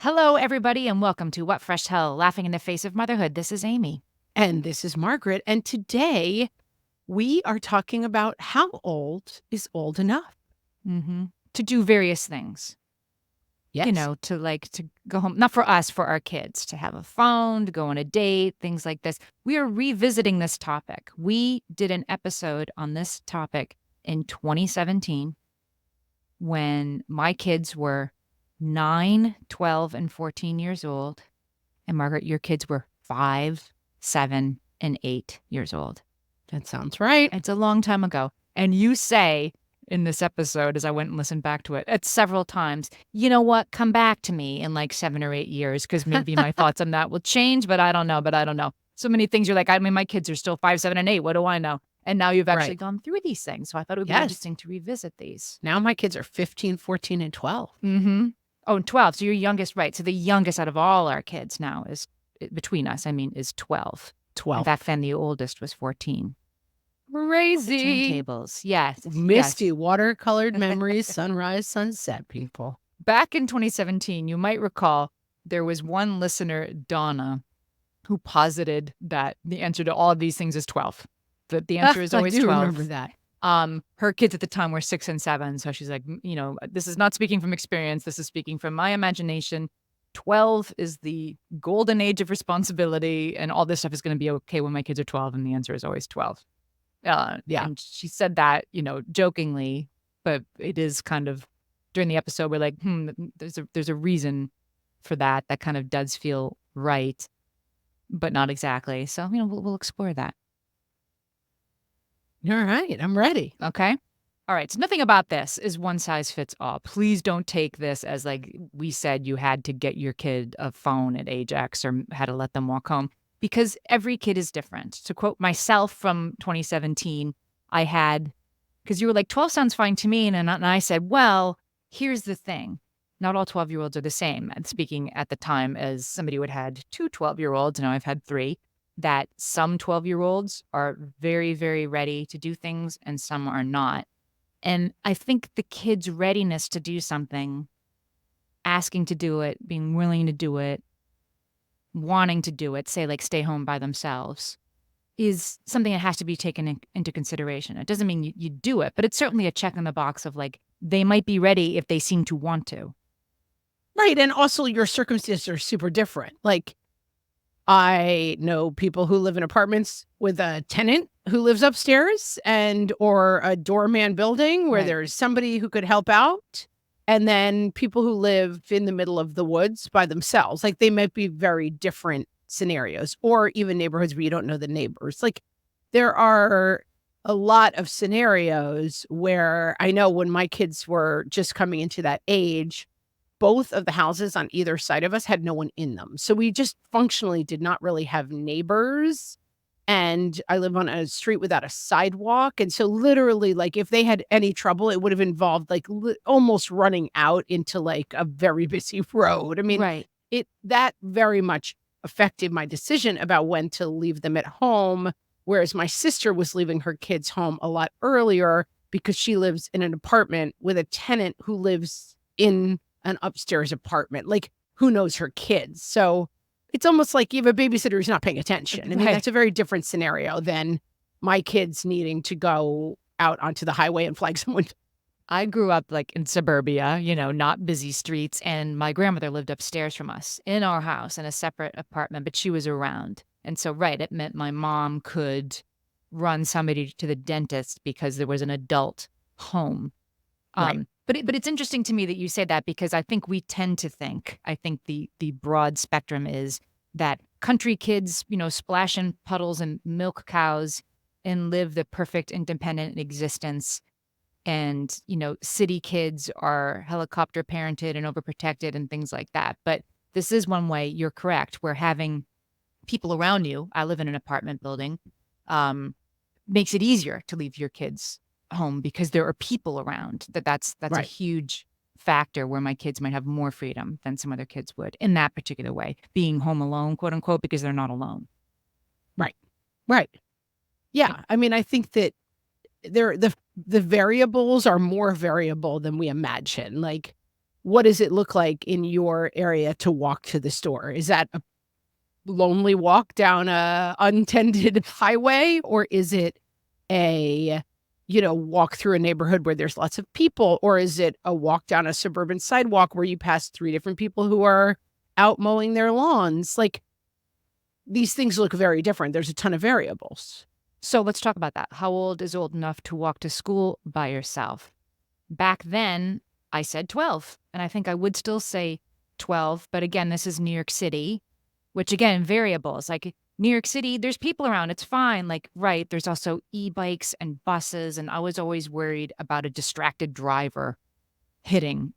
Hello, everybody, and welcome to What Fresh Hell, Laughing in the Face of Motherhood. This is Amy. And this is Margaret. And today we are talking about how old is old enough. To do various things, Yes. to go home, not for us, for our kids, to have a phone, to go on a date, things like this. We are revisiting this topic. We did an episode on this topic in 2017 when my kids were 9, 12, and 14 years old. And Margaret, your kids were 5, 7, and 8 years old. That sounds right. It's a long time ago. And you say in this episode, as I went and listened back to it, several times, you know what? Come back to me in like 7 or 8 years because maybe my thoughts on that will change, but I don't know. So many things you're like, I mean, my kids are still 5, 7, and 8. What do I know? And now you've actually gone through these things. So I thought it would be interesting to revisit these. Now my kids are 15, 14, and 12. Oh, and 12. So your youngest, right. So the youngest out of all our kids now is, between us, is 12. 12. Back then, the oldest was 14. Crazy. Turntables. Yes. Misty watercolored memories, sunrise, sunset, people. Back in 2017, you might recall there was one listener, Donna, who posited that the answer to all of these things is 12. That the answer is always 12. I do remember that. Her kids at the time were 6 and 7. So she's like, this is not speaking from experience. This is speaking from my imagination. 12 is the golden age of responsibility, and all this stuff is going to be okay when my kids are 12. And the answer is always 12. And she said that, jokingly, but it is kind of during the episode, we're like, there's a reason for that. That kind of does feel right, but not exactly. So, we'll explore that. All right. I'm ready. Okay. All right. So nothing about this is one size fits all. Please don't take this as like we said you had to get your kid a phone at age X or had to let them walk home. Because every kid is different. To quote myself from 2017, because you were like, 12 sounds fine to me. And I said, well, here's the thing. Not all 12-year-olds are the same. And speaking at the time as somebody who had 2 12-year-olds, now I've had 3, that some 12-year-olds are very, very ready to do things and some are not. And I think the kid's readiness to do something, asking to do it, being willing to do it, wanting to do it, say like stay home by themselves, is something that has to be taken into consideration. It doesn't mean you do it, but it's certainly a check in the box of like, they might be ready if they seem to want to. Right. And also your circumstances are super different. Like I know people who live in apartments with a tenant who lives upstairs or a doorman building where there's somebody who could help out. And then people who live in the middle of the woods by themselves, like they might be very different scenarios, or even neighborhoods where you don't know the neighbors. Like there are a lot of scenarios where I know when my kids were just coming into that age, both of the houses on either side of us had no one in them. So we just functionally did not really have neighbors. And I live on a street without a sidewalk. And so literally, like, if they had any trouble, it would have involved, like, almost running out into, like, a very busy road. I mean, that very much affected my decision about when to leave them at home, whereas my sister was leaving her kids home a lot earlier because she lives in an apartment with a tenant who lives in an upstairs apartment. Like, who knows her kids? So it's almost like you have a babysitter who's not paying attention. I mean, that's a very different scenario than my kids needing to go out onto the highway and flag someone. I grew up like in suburbia, not busy streets. And my grandmother lived upstairs from us in our house in a separate apartment, but she was around. And so, it meant my mom could run somebody to the dentist because there was an adult home. But it's interesting to me that you say that because I think we tend to think, the broad spectrum is that country kids, splash in puddles and milk cows and live the perfect independent existence. And, city kids are helicopter parented and overprotected and things like that. But this is one way, you're correct, where having people around you, I live in an apartment building, makes it easier to leave your kids home because there are people around. That's a huge factor where my kids might have more freedom than some other kids would in that particular way, being home alone, quote unquote, because they're not alone. Right. Yeah. I mean, I think that the variables are more variable than we imagine. Like what does it look like in your area to walk to the store? Is that a lonely walk down a untended highway, or is it a, walk through a neighborhood where there's lots of people, or is it a walk down a suburban sidewalk where you pass 3 different people who are out mowing their lawns? Like, these things look very different. There's a ton of variables. So let's talk about that. How old is old enough to walk to school by yourself? Back then, I said 12, and I think I would still say 12. But again, this is New York City, which again, variables. Like New York City, there's people around. It's fine. Like, right. There's also e-bikes and buses. And I was always worried about a distracted driver hitting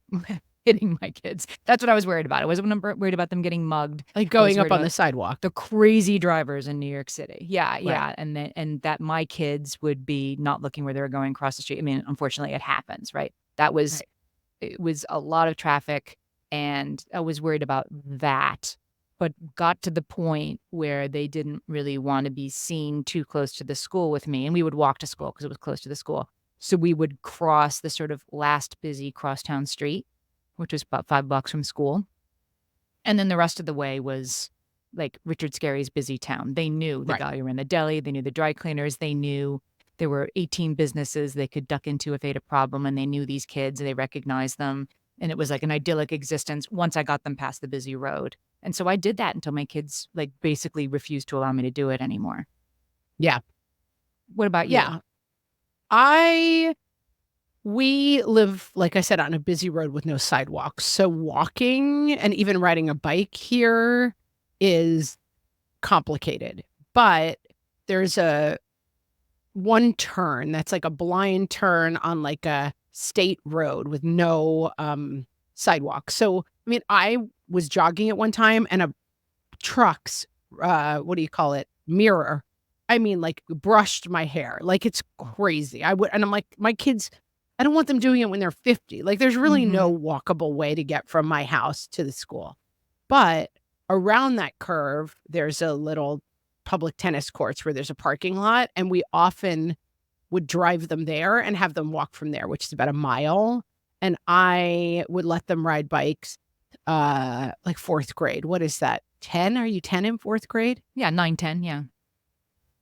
hitting my kids. That's what I was worried about. I wasn't worried about them getting mugged. Like going up on the sidewalk. The crazy drivers in New York City. Yeah, Right. yeah. And that my kids would be not looking where they were going across the street. I mean, unfortunately, it happens, right? That was, It was a lot of traffic, and I was worried about that. But got to the point where they didn't really want to be seen too close to the school with me. And we would walk to school because it was close to the school. So we would cross the sort of last busy crosstown street, which was about 5 blocks from school. And then the rest of the way was like Richard Scarry's busy town. They knew the guy who ran the deli. They knew the dry cleaners. They knew there were 18 businesses they could duck into if they had a problem. And they knew these kids. They recognized them. And it was like an idyllic existence once I got them past the busy road. And so I did that until my kids like basically refused to allow me to do it anymore. Yeah. What about you? Yeah. We live, like I said, on a busy road with no sidewalks. So walking and even riding a bike here is complicated. But there's one turn that's like a blind turn on like a state road with no sidewalk. So, I mean, I was jogging at one time and a truck's, mirror, like brushed my hair. Like, it's crazy. And I'm like, my kids, I don't want them doing it when they're 50. Like, there's really no walkable way to get from my house to the school. But around that curve, there's a little public tennis courts where there's a parking lot. And we often would drive them there and have them walk from there, which is about a mile. And I would let them ride bikes, like 4th grade. What is that? 10? Are you 10 in 4th grade? Yeah, 9, 10, yeah.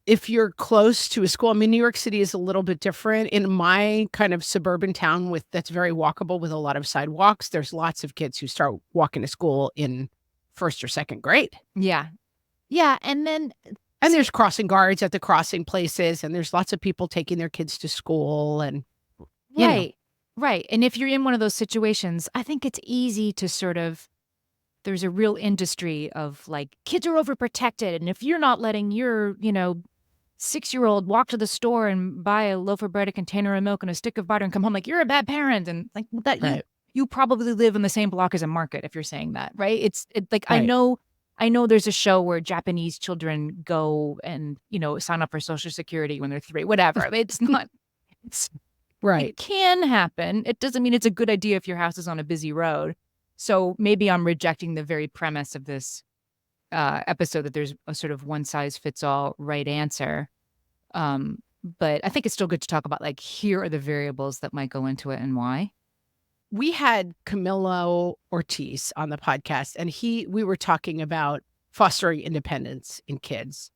If you're close to a school, I mean, New York City is a little bit different. In my kind of suburban town that's very walkable with a lot of sidewalks, there's lots of kids who start walking to school in 1st or 2nd grade. Yeah. Yeah, and then... And there's crossing guards at the crossing places, and there's lots of people taking their kids to school, and Right. And if you're in one of those situations, I think it's easy to sort of, there's a real industry of like, kids are overprotected. And if you're not letting your, 6-year-old walk to the store and buy a loaf of bread, a container of milk, and a stick of butter and come home, like, you're a bad parent. And like that, you probably live in the same block as a market if you're saying that, right? It's like, I know there's a show where Japanese children go and, sign up for Social Security when they're 3, whatever. It's not, it can happen. It doesn't mean it's a good idea if your house is on a busy road. So maybe I'm rejecting the very premise of this episode that there's a sort of one-size-fits-all right answer. But I think it's still good to talk about, like, here are the variables that might go into it and why. We had Camilo Ortiz on the podcast, and we were talking about fostering independence in kids.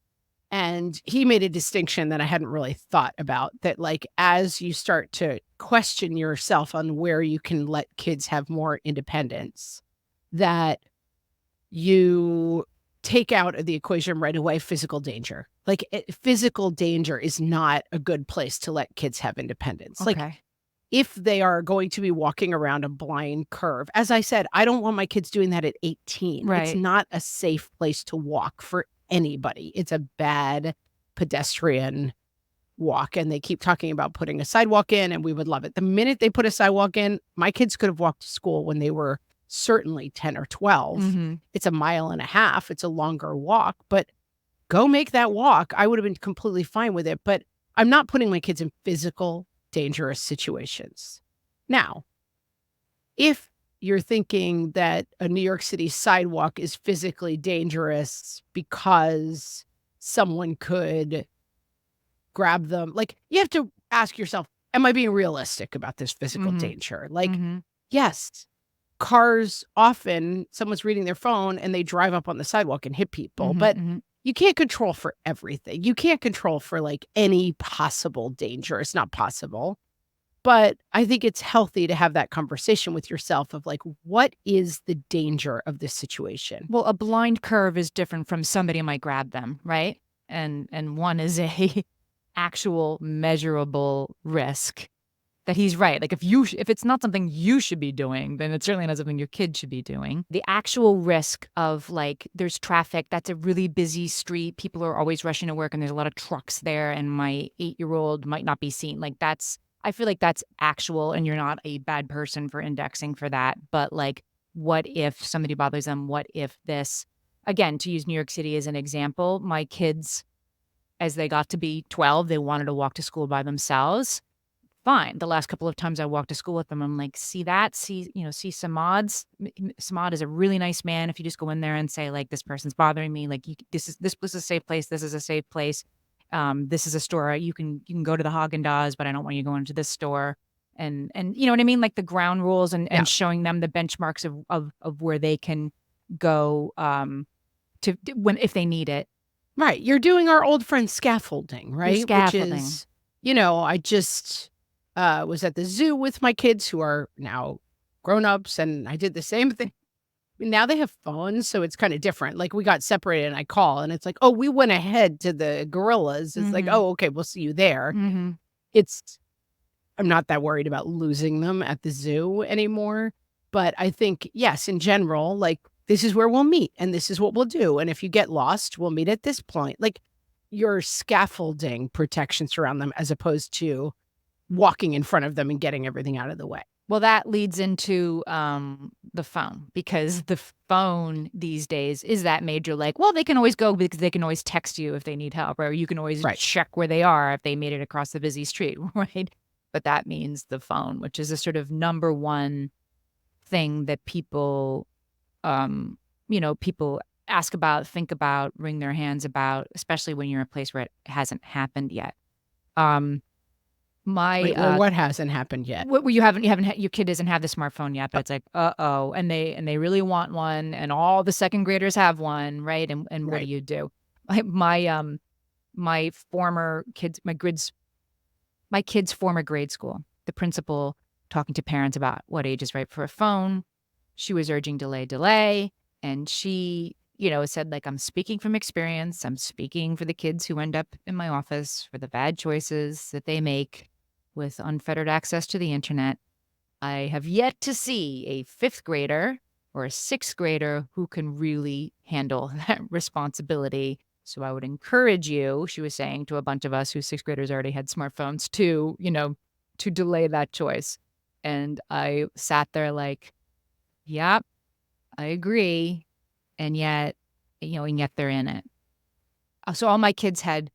And he made a distinction that I hadn't really thought about, that like, as you start to question yourself on where you can let kids have more independence, that you take out of the equation right away physical danger. Like, physical danger is not a good place to let kids have independence. Okay. Like, if they are going to be walking around a blind curve, as I said, I don't want my kids doing that at 18. Right. It's not a safe place to walk for anybody. It's a bad pedestrian walk. And they keep talking about putting a sidewalk in, and we would love it. The minute they put a sidewalk in, my kids could have walked to school when they were certainly 10 or 12. It's a mile and a half. It's a longer walk, but go make that walk. I would have been completely fine with it, but I'm not putting my kids in physical dangerous situations. Now, if you're thinking that a New York City sidewalk is physically dangerous because someone could grab them, like, you have to ask yourself, am I being realistic about this physical danger? Like, yes, cars, often someone's reading their phone and they drive up on the sidewalk and hit people. Mhm, But mhm. you can't control for everything. You can't control for like any possible danger. It's not possible. But I think it's healthy to have that conversation with yourself of like, what is the danger of this situation? Well, a blind curve is different from somebody might grab them, right? And one is a actual measurable risk that he's right. Like, if it's not something you should be doing, then it's certainly not something your kid should be doing. The actual risk of, like, there's traffic, that's a really busy street, people are always rushing to work, and there's a lot of trucks there, and my 8-year-old might not be seen. Like, that's I feel like that's actual, and you're not a bad person for indexing for that, but, like, what if somebody bothers them? What if this again, to use New York City as an example, my kids, as they got to be 12, they wanted to walk to school by themselves. Fine. The last couple of times I walked to school with them, I'm like, "See that? See Samad's Samad is a really nice man. If you just go in there and say, like, this person's bothering me, like, this was a safe place. This is a safe place. This is a store. You can go to the Haagen-Dazs, but I don't want you going to this store." And you know what I mean? Like, the ground rules Yeah. and showing them the benchmarks of where they can go, to when if they need it. Right. You're doing our old friend scaffolding, Your right? Which scaffolding. is, I just was at the zoo with my kids who are now grown-ups, and I did the same thing. Now they have phones, so it's kind of different. Like we got separated and I call and it's like, oh, we went ahead to the gorillas. It's like, Mhm. oh, okay, we'll see you there. Mhm. It's I'm not that worried about losing them at the zoo anymore. But I think, yes, in general, like this is where we'll meet and this is what we'll do. And if you get lost, we'll meet at this point. Like you're scaffolding protections around them as opposed to walking in front of them and getting everything out of the way. Well, that leads into, the phone, because the phone these days is that major, like, well, they can always go because they can always text you if they need help, or you can always Right. check where they are if they made it across the busy street, right? But that means the phone, which is a sort of number one thing that people, um, people ask about, think about, wring their hands about, especially when you're in a place where it hasn't happened yet. Um, my, Wait, well, what hasn't happened yet? Where you haven't had your kid doesn't have the smartphone yet, but Oh, it's like, "Uh-oh," and they really want one, and all the second graders have one, right? And what do right. you do? My former kids my kid's former grade school, the principal talking to parents about what age is right for a phone, she was urging delay, delay, and she, said, like, "I'm speaking from experience. I'm speaking for the kids who end up in my office, for the bad choices that they make with unfettered access to the internet. I have yet to see a 5th grader or a 6th grader who can really handle that responsibility. So I would encourage you," she was saying to a bunch of us whose 6th graders already had smartphones, to delay that choice. And I sat there like, "Yep, I agree." And yet they're in it. So all my kids had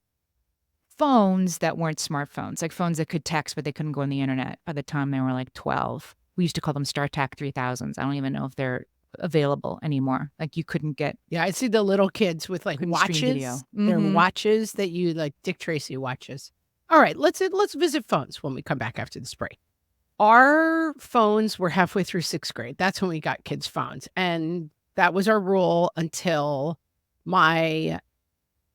phones that weren't smartphones, like phones that could text, but they couldn't go on the internet by the time they were like 12. We used to call them StarTAC 3000s. I don't even know if they're available anymore. Like, you couldn't Yeah, I see the little kids with like couldn't stream watches. video. They're Mhm. watches that you like Dick Tracy watches. All right, let's visit phones when we come back after the break. Our phones were halfway through 6th grade. That's when we got kids' phones. And that was our rule until my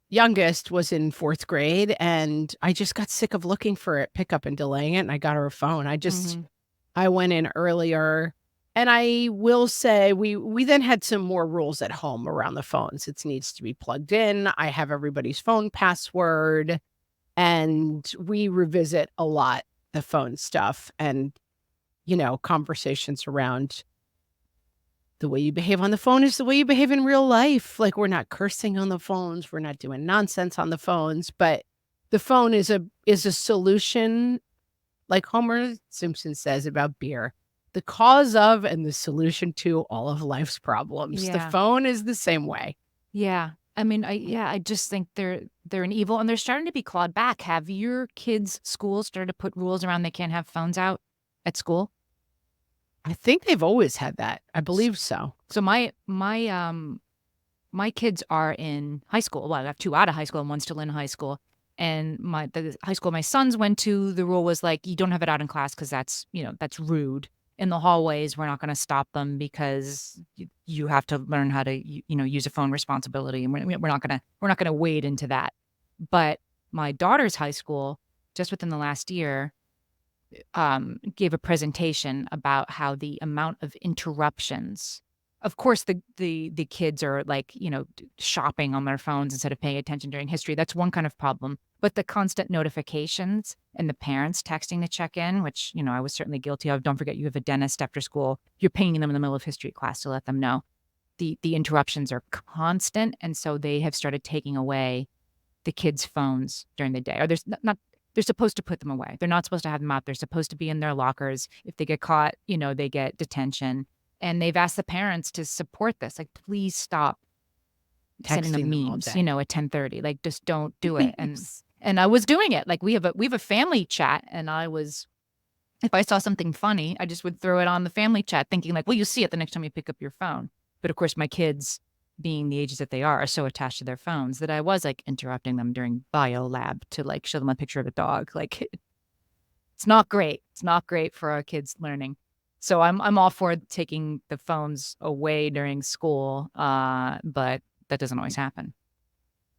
youngest was in 4th grade. And I just got sick of looking for it, pick up and delaying it. And I got her a phone. Mhm. I went in earlier. And I will say we then had some more rules at home around the phones. It needs to be plugged in. I have everybody's phone password. And we revisit a lot the phone stuff and, conversations around the way you behave on the phone is the way you behave in real life. Like we're not cursing on the phones, we're not doing nonsense on the phones, but the phone is a solution, like Homer Simpson says about beer. The cause of and the solution to all of life's problems. The Yeah. phone is the same way. Yeah. I mean, I just think they're an evil, and they're starting to be clawed back. Have your kids' schools started to put rules around they can't have phones out at school? I think they've always had that. I believe so. So my kids are in high school. Well, I have 2 out of high school and 1 still in high school. And the high school my sons went to, the rule was like, "You don't have it out in class because that's rude." in the hallways, we're not gonna stop them because you have to learn how to, use a phone responsibility, and we're not gonna wade into that. But my daughter's high school, just within the last year, gave a presentation about how the amount of interruptions, of course, the kids are like, shopping on their phones instead of paying attention during history. That's one kind of problem. But the constant notifications and the parents texting to check in, which, I was certainly guilty of. Don't forget you have a dentist after school. You're pinging them in the middle of history class to let them know. The interruptions are constant, and so they have started taking away the kids' phones during the day. Or there's not they're supposed to put them away. They're not supposed to have them out. They're supposed to be in their lockers. If they get caught, they get detention. And they've asked the parents to support this. Like, please stop sending them Texting them all memes, day. at 10:30. Like, just don't do it. And Memes. and I was doing it. Like, we have a family chat, and if I saw something funny, I just would throw it on the family chat thinking like, well, you'll see it the next time you pick up your phone. But of course, my kids, being the ages that they are so attached to their phones that I was like interrupting them during bio lab to like show them a picture of a dog. Like, it's not great. It's not great for our kids learning. So I'm all for taking the phones away during school, but that doesn't always happen.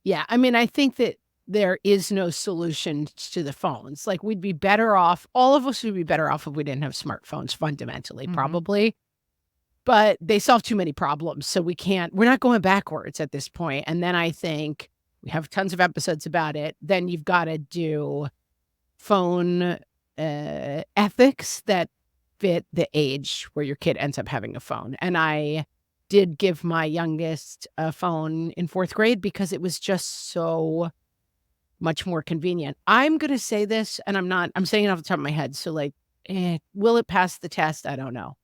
Yeah, I mean, I think that there is no solution to the phones. Like, we'd be better off all of us would be better off if we didn't have smartphones fundamentally, Mhm. probably, but they solve too many problems, so we're not going backwards at this point, and then I think we have tons of episodes about it. Then you've gotta do phone, ethics that fit the age where your kid ends up having a phone, and I did give my youngest a phone in 4th grade because it was just so much more convenient. I'm gonna say this, and I'm saying it off the top of my head, so, like, will it pass the test? I don't know.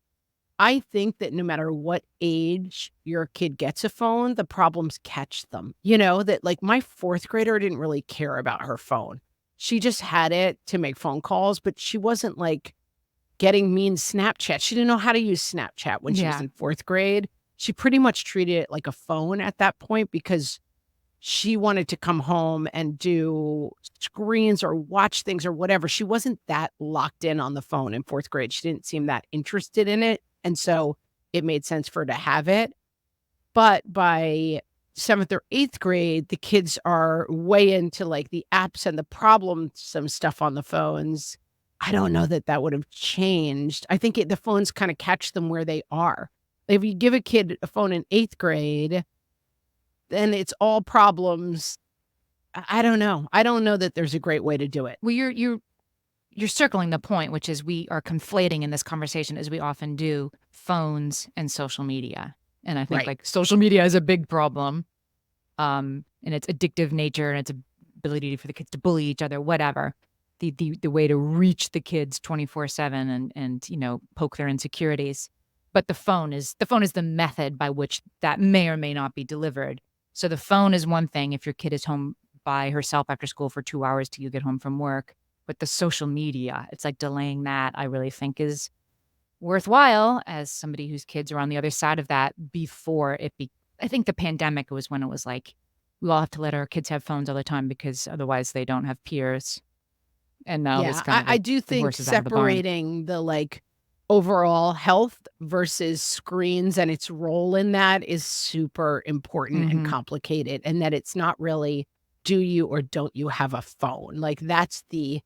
I think that no matter what age your kid gets a phone, the problems catch them. That, like, my 4th grader didn't really care about her phone. She just had it to make phone calls, but she wasn't, like, getting mean Snapchat. She didn't know how to use Snapchat when she was Yeah. in 4th grade. She pretty much treated it like a phone at that point because she wanted to come home and do screens or watch things or whatever. She wasn't that locked in on the phone in 4th grade. She didn't seem that interested in it, and so it made sense for her to have it. But by 7th or 8th grade, the kids are way into, like, the apps and the some stuff on the phones. I don't know that that would have changed. I think the phones kinda catch them where they are. If you give a kid a phone in 8th grade, then it's all problems. I don't know. I don't know that there's a great way to do it. Well, you're circling the point, which is we are conflating in this conversation, as we often do, phones and social media. And I think Right. like social media is a big problem, and its addictive nature and its ability for the kids to bully each other, whatever. The way to reach the kids 24/7 and poke their insecurities. But the phone is the method by which that may or may not be delivered. So the phone is one thing if your kid is home by herself after school for 2 hours till you get home from work. But the social media, it's like delaying that, I really think is worthwhile as somebody whose kids are on the other side of that before I think the pandemic was when it was like, we all have to let our kids have phones all the time because otherwise they don't have peers. And now it's Yeah, kind of I like do the think horse is out of the barn. separating the, like, overall health versus screens and its role in that is super important and Mhm. complicated, and that it's not really, do you or don't you have a phone? Like, that's the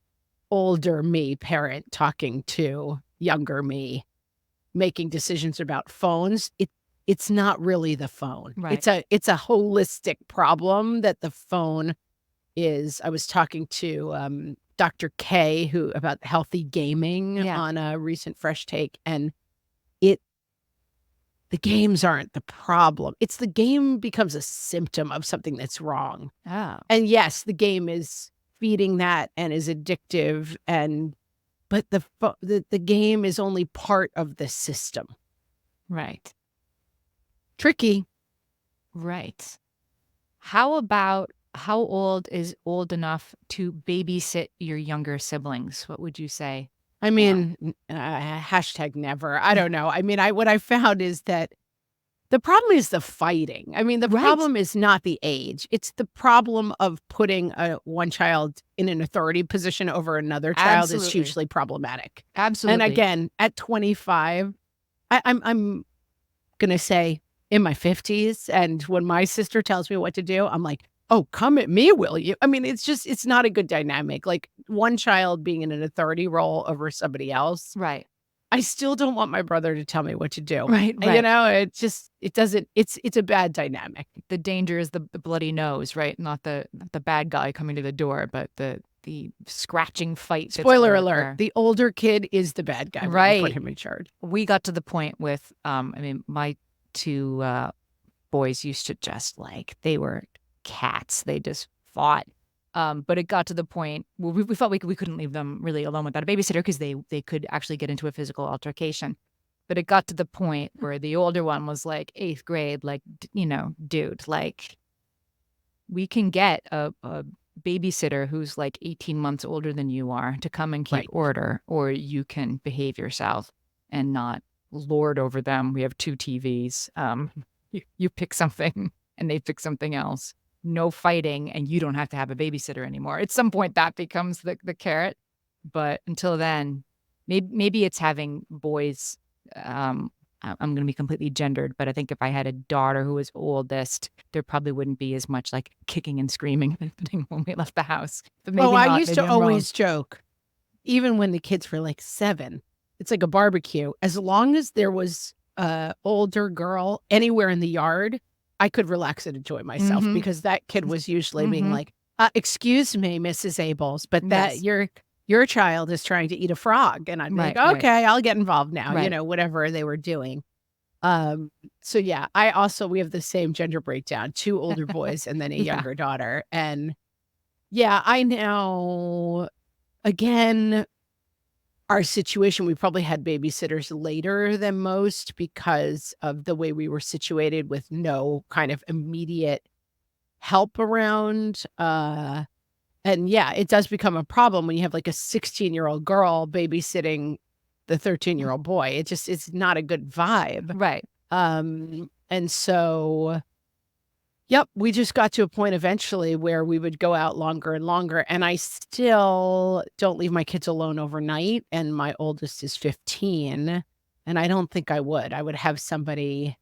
older me parent talking to younger me, making decisions about phones. It's not really the phone. Right. It's a holistic problem that the phone is. I was talking to, Dr. K, who about healthy gaming Yeah. on a recent Fresh Take, and it the games aren't the problem. It's the game becomes a symptom of something that's wrong. Oh, And yes, the game is feeding that and is addictive, but the game is only part of the system. right. Tricky. Right. How about how old is old enough to babysit your younger siblings? What would you say? I Yeah. mean, hashtag never. I don't know. I mean, what I found is that The problem is the fighting. I mean, the Right. problem is not the age. It's the problem of putting one child in an authority position over another child is Absolutely. hugely problematic. And Absolutely. again, at 25, I'm gonna say in my 50s, and when my sister tells me what to do, I'm like, "Oh, come at me, will you?" I mean, it's not a good dynamic. Like, one child being in an authority role over somebody else, Right. I still don't want my brother to tell me what to do. Right, You right. know, it doesn't it's a bad dynamic. The danger is the bloody nose, right? Not the bad guy coming to the door, but the scratching fight that's Spoiler gonna alert, occur. the older kid is the bad guy when you put Right. him in charge. We got to the point with, I mean, my 2, boys used to just, like, they were cats. They just fought. But it got to the point where we felt we couldn't leave them really alone without a babysitter because they could actually get into a physical altercation. But it got to the point where the older one was, like, 8th grade, like, "Dude, like, we can get a babysitter who's, like, 18 months older than you are to come and keep Right. order, or you can behave yourself and not lord over them. We have 2 TVs. You pick something and they pick something else. No fighting, and you don't have to have a babysitter anymore." At some point, that becomes the carrot, but until then, maybe it's having boys, I'm gonna be completely gendered, but I think if I had a daughter who was oldest, there probably wouldn't be as much, like, kicking and screaming happening when we left the house. But Oh, maybe I not, used maybe to I'm wrong. always joke, even when the kids were, like, 7, it's like a barbecue. As long as there was a older girl anywhere in the yard, I could relax and enjoy myself Mhm. because that kid was usually being Mhm. like, excuse me, Mrs. Abels, but that Yes. your child is trying to eat a frog." And I'd be like, Right, right, "Okay, I'll get involved now," right. whatever they were doing. Um, so yeah, we have the same gender breakdown, 2 older boys and then a Yeah. younger daughter, and yeah, I know again, our situation, we probably had babysitters later than most because of the way we were situated with no kind of immediate help around, and yeah, it does become a problem when you have, like, a 16-year-old girl babysitting the 13-year-old boy. It's not a good vibe. Right. And so, yep, we just got to a point eventually where we would go out longer and longer, and I still don't leave my kids alone overnight, and my oldest is 15, and I don't think I would. I would have somebody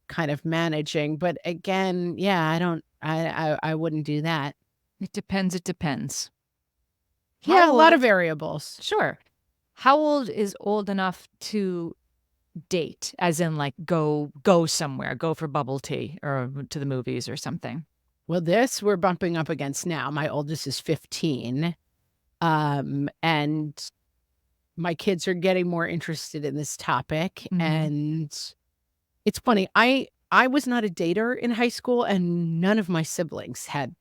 kind of managing, but again, yeah, I don't I wouldn't do that. It depends, it depends. How Yeah, a lot old of variables. Sure. How old is old enough to date? As in, like, go somewhere, go for bubble tea or to the movies or something? Well, this we're bumping up against now. My oldest is 15, and my kids are getting more interested in this topic, Mhm. and it's funny, I was not a dater in high school, and none of my siblings had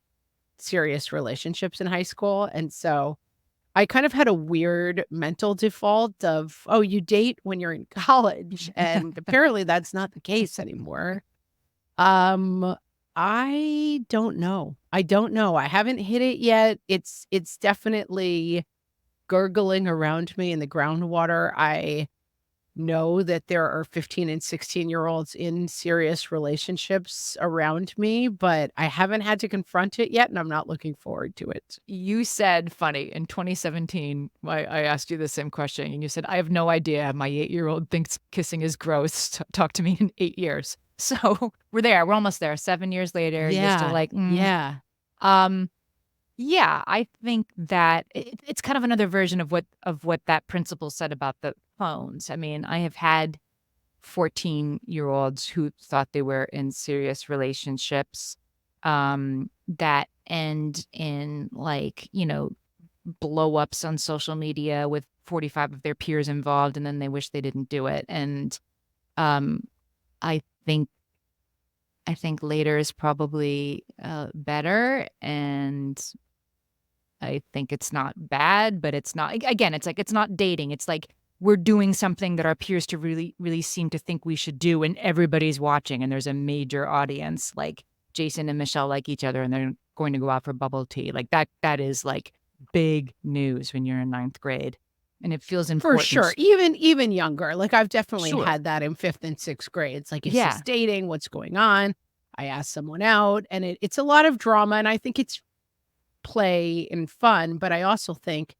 serious relationships in high school, and so I kind of had a weird mental default of, "Oh, you date when you're in college," and apparently that's not the case anymore. Um, I don't know. I don't know. I haven't hit it yet. It's definitely gurgling around me in the groundwater. I know that there are 15 and 16-year-olds in serious relationships around me, but I haven't had to confront it yet, and I'm not looking forward to it. You said funny, in 2017, I asked you the same question, and you said, "I have no idea. My 8-year-old thinks kissing is gross. Talk to me in 8 years." So, we're there, we're almost there. 7 years later, you're still Yeah, like, "Mm." yeah. Um, yeah, I think that it's kind of another version of what that principal said about the phones. I mean, I have had 14-year-olds who thought they were in serious relationships, that end in, like, blow ups on social media with 45 of their peers involved, and then they wish they didn't do it. And um, I think I think later is probably better, and I think it's not bad, but it's not. Again, it's like it's not dating. It's like we're doing something that our peers to really seem to think we should do, and everybody's watching, and there's a major audience. Like Jason and Michelle like each other, and they're going to go out for bubble tea. Like that is like big news when you're in ninth grade. and it feels For sure. important. Even younger. Like, I've definitely Sure. had that in 5th and 6th grade. It's like, is this Yeah. dating? What's going on? I asked someone out, and it's a lot of drama, and I think it's play and fun, but I also think,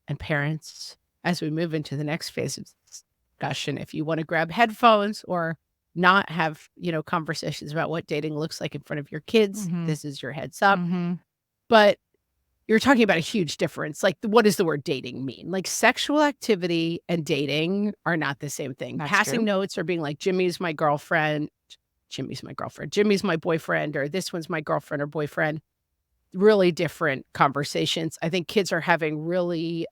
and parents, as we move into the next phase of discussion, if you wanna grab headphones or not have, conversations about what dating looks like in front of your kids, Mhm. this is your heads up. Mhm. But you're talking about a huge difference. Like, what does the word dating mean? Like, sexual activity and dating are not the same thing. That's Passing true. notes or being like, Jimmy's my girlfriend, Jimmy's my boyfriend, or this one's my girlfriend or boyfriend. Really different conversations. I think kids are having really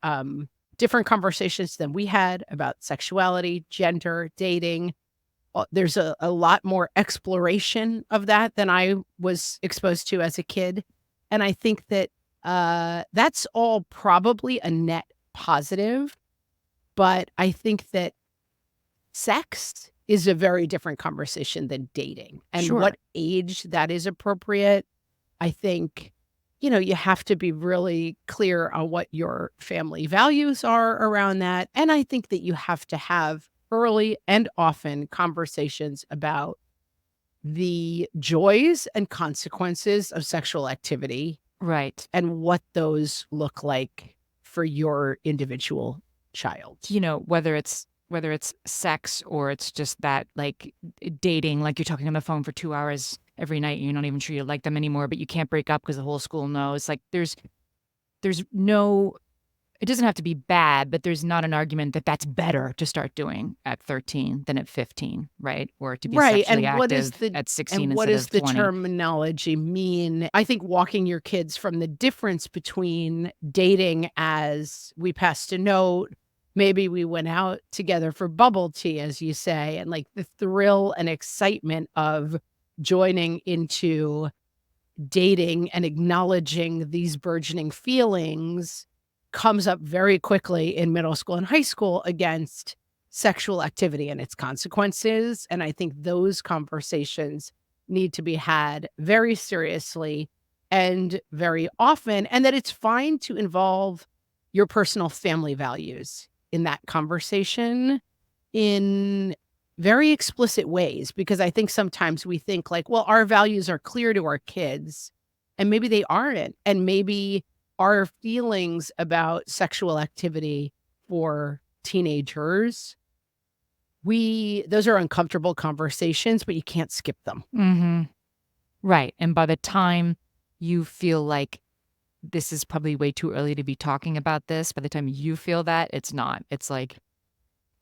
different conversations than we had about sexuality, gender, dating. There's a lot more exploration of that than I was exposed to as a kid. And I think that that's all probably a net positive. But I think that sex is a very different conversation than dating. And Sure. what age that is appropriate, I think, you have to be really clear on what your family values are around that. And I think that you have to have early and often conversations about the joys and consequences of sexual activity Right. and what those look like for your individual child. Whether it's sex or it's just that, like, dating, like you're talking on the phone for 2 hours every night and you're not even sure you like them anymore, but you can't break up because the whole school knows. Like, there's no it doesn't have to be bad, but there's not an argument that that's better to start doing at 13 than at 15, right? Or to be Right, sexually active at and 16 what instead does of the 20. terminology mean? I think walking your kids from the difference between dating as we passed a note, maybe we went out together for bubble tea, as you say, and, like, the thrill and excitement of joining into dating and acknowledging these burgeoning feelings comes up very quickly in middle school and high school against sexual activity and its consequences. And I think those conversations need to be had very seriously and very often, and that it's fine to involve your personal family values in that conversation in very explicit ways, because I think sometimes we think like, well, our values are clear to our kids, and maybe they aren't. And maybe our feelings about sexual activity for teenagers, those are uncomfortable conversations, but you can't skip them. Mhm. Right, and by the time you feel like this is probably way too early to be talking about this, by the time you feel that, it's not. It's like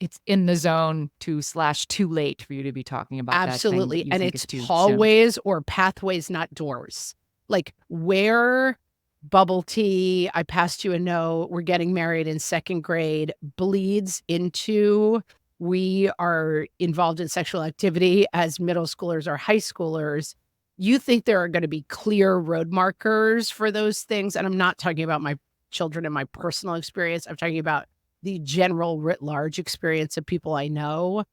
it's in the zone to slash too late for you to be talking about that thing that Absolutely. you And think is it's too soon. hallways or pathways, not doors. Like, where bubble tea, I passed you a note, we're getting married in 2nd grade, bleeds into we are involved in sexual activity as middle schoolers or high schoolers. You think there are going to be clear road markers for those things. And I'm not talking about my children and my personal experience. I'm talking about the general writ large experience of people I know.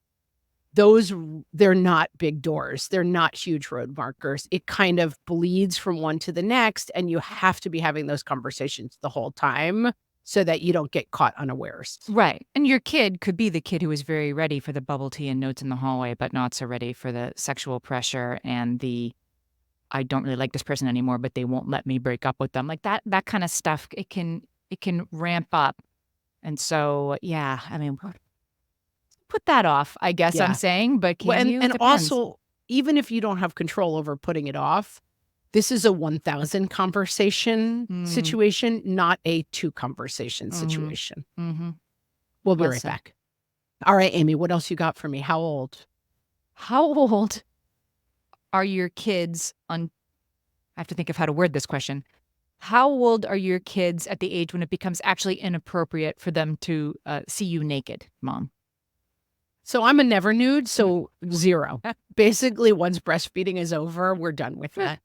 They're not big doors. They're not huge road markers. It kind of bleeds from one to the next, and you have to be having those conversations the whole time so that you don't get caught unawares. Right, and your kid could be the kid who is very ready for the bubble tea and notes in the hallway, but not so ready for the sexual pressure and the, "I don't really like this person anymore, but they won't let me break up with them." Like, that kinda stuff, it can ramp up, and so, yeah, I mean, put that off, I guess I'm Yeah. saying, but Well, can you? and Depends. also, even if you don't have control over putting it off, this is a 1,000 conversation Mm, situation, not a 2 conversation mhm, situation. mhm. We'll be Well right said. back. All right, Amy, what else you got for me? How old? How old are your kids on I have to think of how to word this question. How old are your kids at the age when it becomes actually inappropriate for them to, see you naked, mom? So I'm a never nude, so 0. Basically, once breastfeeding is over, we're done with that.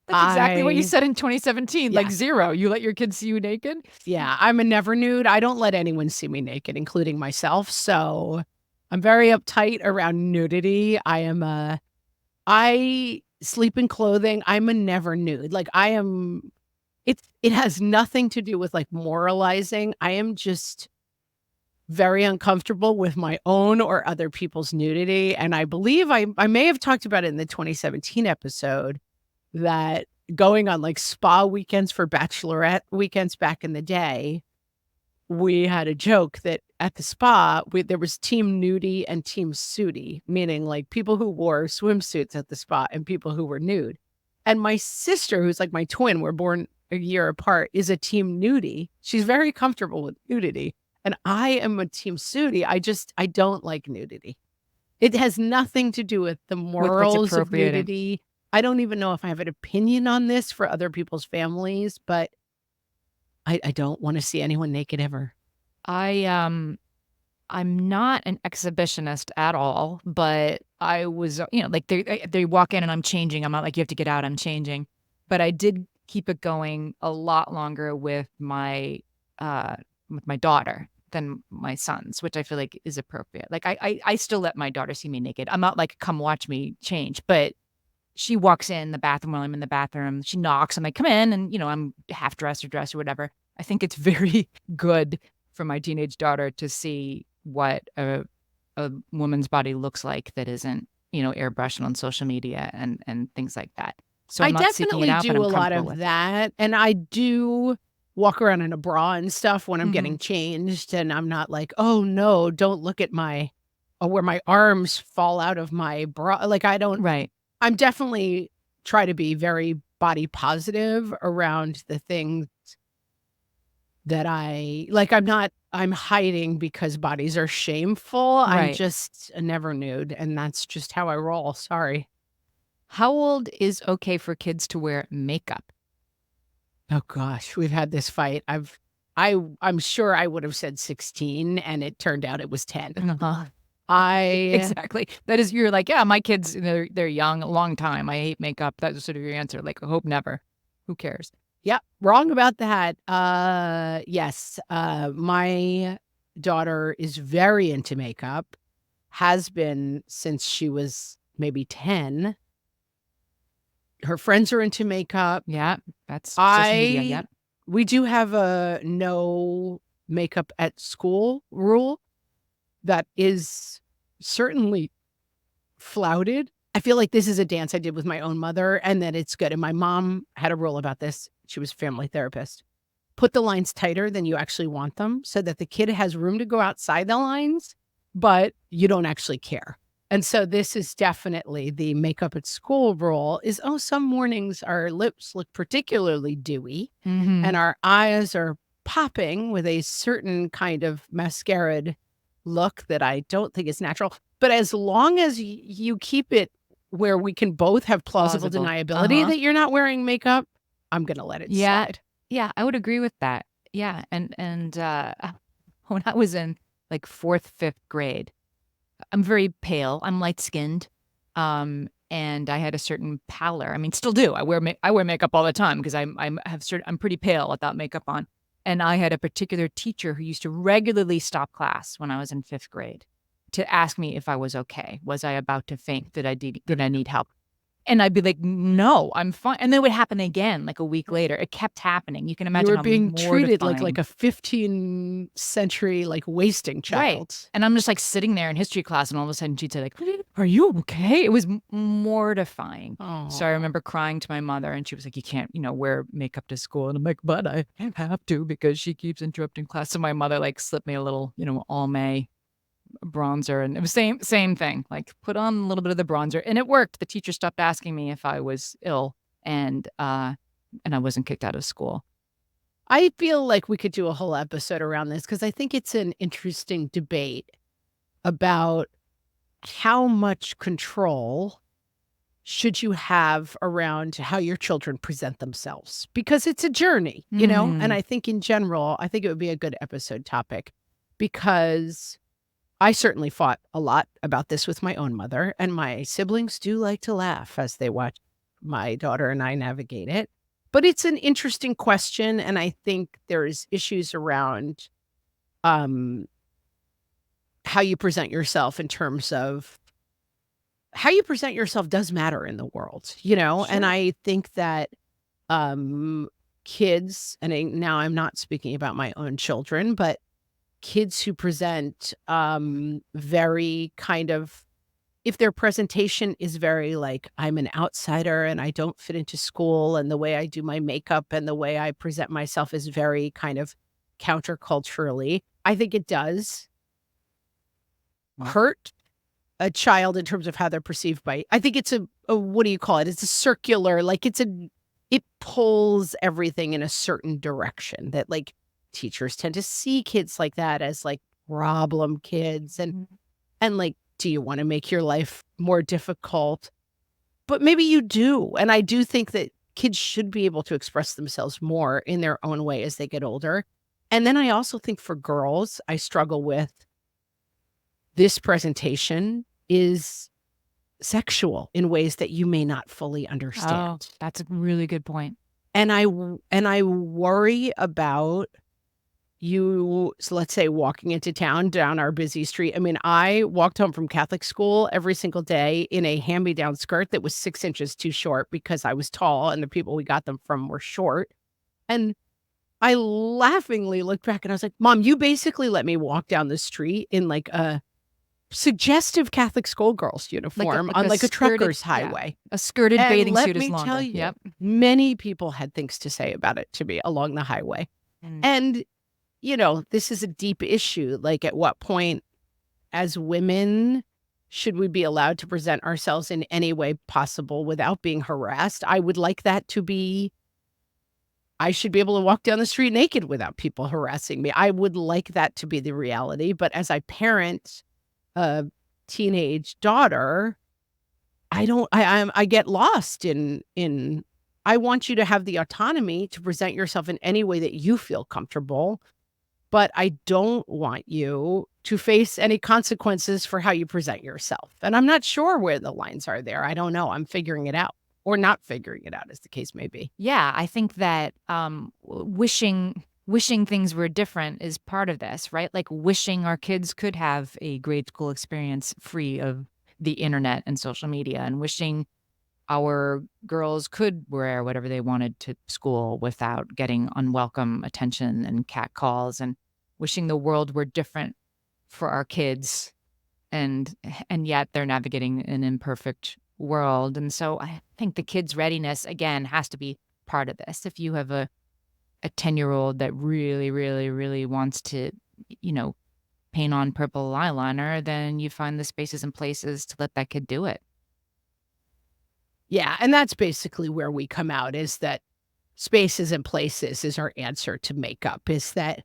That's exactly what you I said in 2017, like, Yeah, 0. You let your kids see you naked? yeah, I'm a never nude. I don't let anyone see me naked, including myself, so I'm very uptight around nudity. I sleep in clothing. I'm a never nude. Like, I am it has nothing to do with like moralizing. I am just very uncomfortable with my own or other people's nudity. And I believe I may have talked about it in the 2017 episode that going on like spa weekends for bachelorette weekends back in the day, we had a joke that at the spa, there was team nudie and team sooty, meaning like people who wore swimsuits at the spa and people who were nude. And my sister, who's like my twin, we're born a year apart, is a team nudie. She's very comfortable with nudity. And I am a team sooty. I don't like nudity. It has nothing to do with the With what's morals of appropriate. And nudity. I don't even know if I have an opinion on this for other people's families, but I don't want to see anyone naked ever. I'm not an exhibitionist at all, but I was, like they walk in and I'm changing. I'm not like, you have to get out, I'm changing. But I did keep it going a lot longer with my daughter than my sons, which I feel like is appropriate. Like I still let my daughter see me naked. I'm not like, come watch me change, but she walks in the bathroom while I'm in the bathroom. She knocks. I'm like, come in. And, I'm half dressed or dressed or whatever. I think it's very good for my teenage daughter to see what a woman's body looks like that isn't, airbrushed on social media and things like that. So I I'm not seeking it definitely out, but do I'm a lot comfortable of with it. that, and I do walk around in a bra and stuff when I'm Mhm. getting changed, and I'm not like, "Oh, no, don't look at my" where my arms fall out of my bra, like, I don't Right. I'm definitely try to be very body positive around the things that I like, I'm hiding because bodies are shameful, I'm Right. just never nude, and that's just how I roll, sorry. How old is okay for kids to wear makeup? Oh gosh, we've had this fight. I'm sure I would have said 16 and it turned out it was 10. Uh-huh. I Exactly. That is, you're like, yeah, my kids, they're young, a long time. I hate makeup. That's sort of your answer. Like, I hope never. Who cares? yeah, wrong about that. Yes, my daughter is very into makeup, has been since she was maybe 10. Her friends are into makeup. Yeah, that's social media. I Yep. We do have a no makeup at school rule that is certainly flouted. I feel like this is a dance I did with my own mother and that it's good. And my mom had a rule about this. She was a family therapist. Put the lines tighter than you actually want them so that the kid has room to go outside the lines, but you don't actually care. And so this is definitely the makeup at school rule is, oh, some mornings our lips look particularly dewy and Mhm. our eyes are popping with a certain kind of mascara look that I don't think is natural. But as long as you keep it where we can both have plausible Plausible. deniability Uh-huh. that you're not wearing makeup, I'm gonna let it Yeah. slide. Yeah, I would agree with that. Yeah, and when I was in, like, 4th, 5th grade, I'm very pale, I'm light-skinned, and I had a certain pallor. I mean, still do. I wear makeup all the time because I'm pretty pale without makeup on, and I had a particular teacher who used to regularly stop class when I was in 5th grade to ask me if I was okay. Was I about to faint? Did I need help? And I'd be like, "No, I'm fine." And then it would happen again, like, a week later. It kept happening. You can You imagine were how being treated like mortifying. a 15th century, like, wasting Right. child. And I'm just, like, sitting there in history class, and all of a sudden, she'd say, like, "Are you okay?" It was m mortifying. So I Oh, remember crying to my mother, and she was like, "You can't, wear makeup to school." And I'm like, "But I have to because she keeps interrupting class." So my mother, like, slipped me a little, Almay bronzer, and it was same thing, like, put on a little bit of the bronzer, and it worked. The teacher stopped asking me if I was ill, and I wasn't kicked out of school. I feel like we could do a whole episode around this because I think it's an interesting debate about how much control should you have around how your children present themselves? Because it's a journey, you know? And Mhm. I think in general, I think it would be a good episode topic because I certainly fought a lot about this with my own mother, and my siblings do like to laugh as they watch my daughter and I navigate it. But it's an interesting question, and I think there's issues around um, how you present yourself in terms of how you present yourself does matter in the world, you know? And Sure. I think that um kids, and now I'm not speaking about my own children, but kids who present very kind of, if their presentation is very like, I'm an outsider and I don't fit into school, and the way I do my makeup and the way I present myself is very kind of counterculturally, I think it does hurt a child in terms of how they're perceived by, I think it's a what do you call it? It's a circular, like it pulls everything in a certain direction that like teachers tend to see kids like that as like problem kids and like, do you want to make your life more difficult? But maybe you do. And I do think that kids should be able to express themselves more in their own way as they get older. And then I also think for girls, I struggle with this presentation is sexual in ways that you may not fully Oh, understand. that's a really good point. And I worry about you, so let's say walking into town down our busy street. I mean, I walked home from Catholic school every single day in a hand-me-down skirt that was 6 inches too short because I was tall and the people we got them from were short. And I laughingly looked back and I was like, "Mom, you basically let me walk down the street in like a suggestive Catholic schoolgirl's uniform on like a skirted, trucker's yeah, highway." a skirted And bathing let suit is me tell longer. you, Yep. many people had things to say about it to me along the highway. And And, you know, this is a deep issue. Like, at what point as women should we be allowed to present ourselves in any way possible without being harassed? I would like that to be, I should be able to walk down the street naked without people harassing me. I would like that to be the reality. But as I parent a teenage daughter, I get lost in I want you to have the autonomy to present yourself in any way that you feel comfortable, but I don't want you to face any consequences for how you present yourself. And I'm not sure where the lines are there. I don't know. I'm figuring it out, or not figuring it out, as the case may be. yeah, I think that wishing things were different is part of this, right? Like wishing our kids could have a grade school experience free of the internet and social media, and wishing our girls could wear whatever they wanted to school without getting unwelcome attention and catcalls, and wishing the world were different for our kids, and yet they're navigating an imperfect world. And so I think the kids' readiness again has to be part of this. If you have a 10-year-old that really, really, really wants to, you know, paint on purple eyeliner, then you find the spaces and places to let that kid do it. Yeah, and that's basically where we come out, is that spaces and places is our answer to makeup, is that,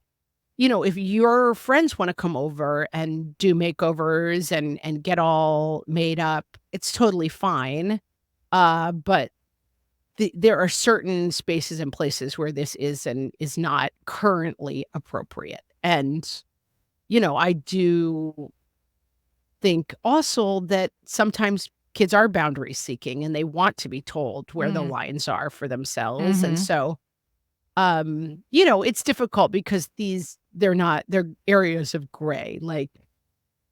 you know, if your friends wanna come over and do makeovers and get all made up, it's totally fine. But there are certain spaces and places where this is and is not currently appropriate. And, you know, I do think also that sometimes kids are boundary seeking and they want to be told where the Mm. lines are for themselves. And Mhm. so, you know, it's difficult because they're areas of gray. Like,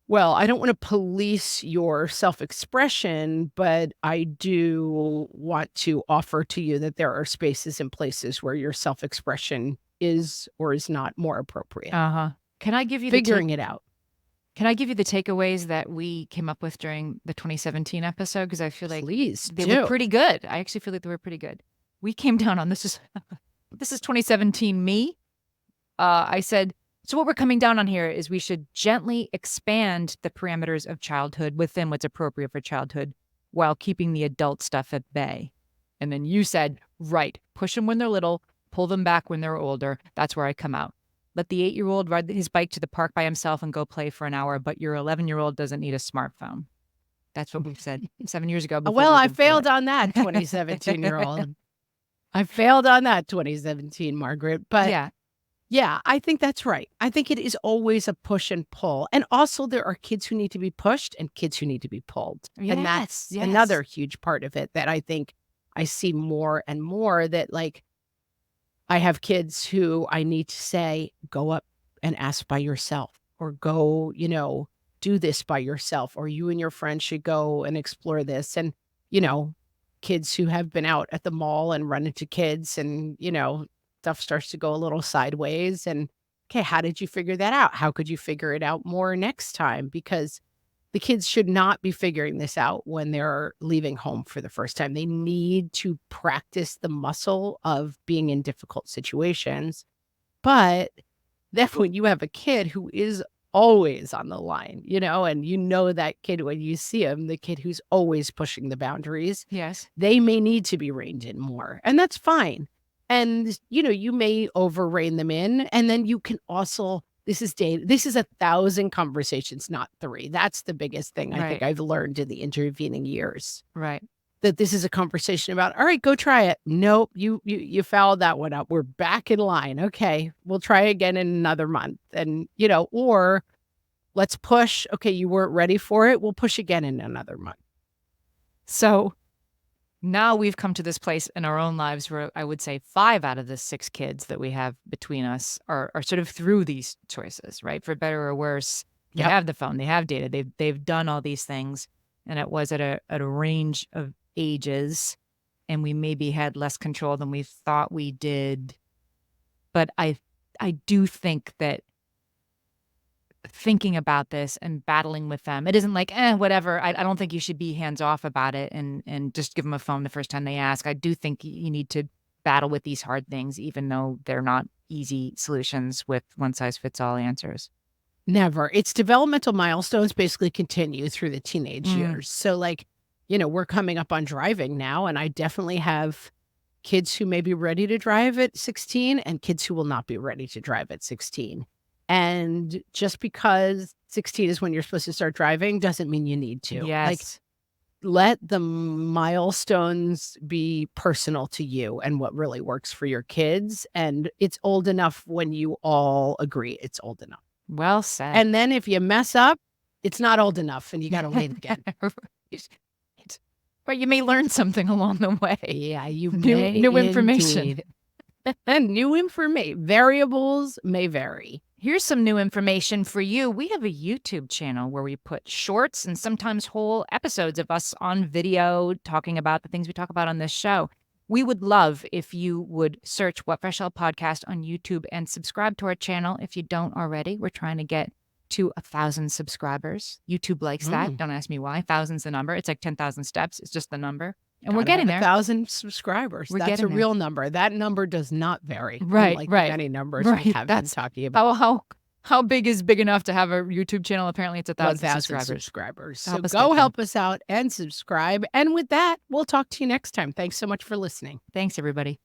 well, I don't want to police your self-expression, but I do want to offer to you that there are spaces and places where your self-expression is or is not more appropriate. Uh-huh. Can I give you the Figuring it out. Can I give you the takeaways that we came up with during the 2017 episode? Because I feel like Please they were do. pretty good. I actually feel like they were pretty good. We came down on this is this is 2017 me. I said, so what we're coming down on here is we should gently expand the parameters of childhood within what's appropriate for childhood while keeping the adult stuff at bay. And then you said, right, push them when they're little, pull them back when they're older. That's where I come out. Let the 8-year-old ride his bike to the park by himself and go play for an hour, but your 11-year-old doesn't need a smartphone. That's what we've said 7 years ago before Well, we I even flew failed it. on that 2017-year-old. I failed on that 2017, Margaret. But Yeah. yeah, I think that's right. I think it is always a push and pull. And also there are kids who need to be pushed and kids who need to be pulled. And Yes, that's yes. another huge part of it that I think I see more and more, that like I have kids who I need to say, go up and ask by yourself, or go, you know, do this by yourself, or you and your friend should go and explore this. And, you know, kids who have been out at the mall and run into kids and, you know, stuff starts to go a little sideways. And okay, how did you figure that out? How could you figure it out more next time? Because the kids should not be figuring this out when they're leaving home for the first time. They need to practice the muscle of being in difficult situations. But then when you have a kid who is always on the line, and that kid when you see him, the kid who's always pushing the boundaries, Yes. they may need to be reined in more, and that's fine. And, you may over rein them in, and then you can also this is 1,000 conversations, not 3. That's the biggest thing I think Right. I've learned in the intervening years, Right. that this is a conversation about, "All right, go try it. Nope, you fouled that one up. We're back in line. Okay, we'll try again in another month." And, or let's push. Okay, you weren't ready for it. We'll push again in another month. So now we've come to this place in our own lives where I would say 5 out of the 6 kids that we have between us are sort of through these choices, right? For better or worse, they Yep. have the phone, they have data, they've done all these things, and it was at a range of ages, and we maybe had less control than we thought we did. But I do think that thinking about this and battling with them, it isn't like, whatever. I don't think you should be hands off about it and just give them a phone the first time they ask. I do think you need to battle with these hard things, even though they're not easy solutions with one size fits all answers. Never. Its developmental milestones basically continue through the teenage Mm, years. So, we're coming up on driving now, and I definitely have kids who may be ready to drive at 16 and kids who will not be ready to drive at 16. And just because 16 is when you're supposed to start driving doesn't mean you need to. yes. Let the milestones be personal to you and what really works for your kids. And it's old enough when you all agree it's old enough. Well said. And then if you mess up, it's not old enough and you gotta wait again. Right. But you may learn something along the way. Yeah, you New may new information. indeed. And new information. Variables may vary. Here's some new information for you. We have a YouTube channel where we put shorts and sometimes whole episodes of us on video talking about the things we talk about on this show. We would love if you would search What Fresh Hell Podcast on YouTube and subscribe to our channel if you don't already. We're trying to get to 1,000 subscribers. YouTube likes that. Mm. Don't ask me why. 1,000's the number. It's like 10,000 steps. It's just the number. And we're Gotta getting have there. 1,000 subscribers. We're That's getting a there. real number. That number does not vary. Right, Unlike right, many numbers we right. have been That's talking about. how big is big enough to have a YouTube channel? Apparently, it's 1,000 1,000 subscribers. subscribers. Help So us get go there. help us out and subscribe. And with that, we'll talk to you next time. Thanks so much for listening. Thanks, everybody.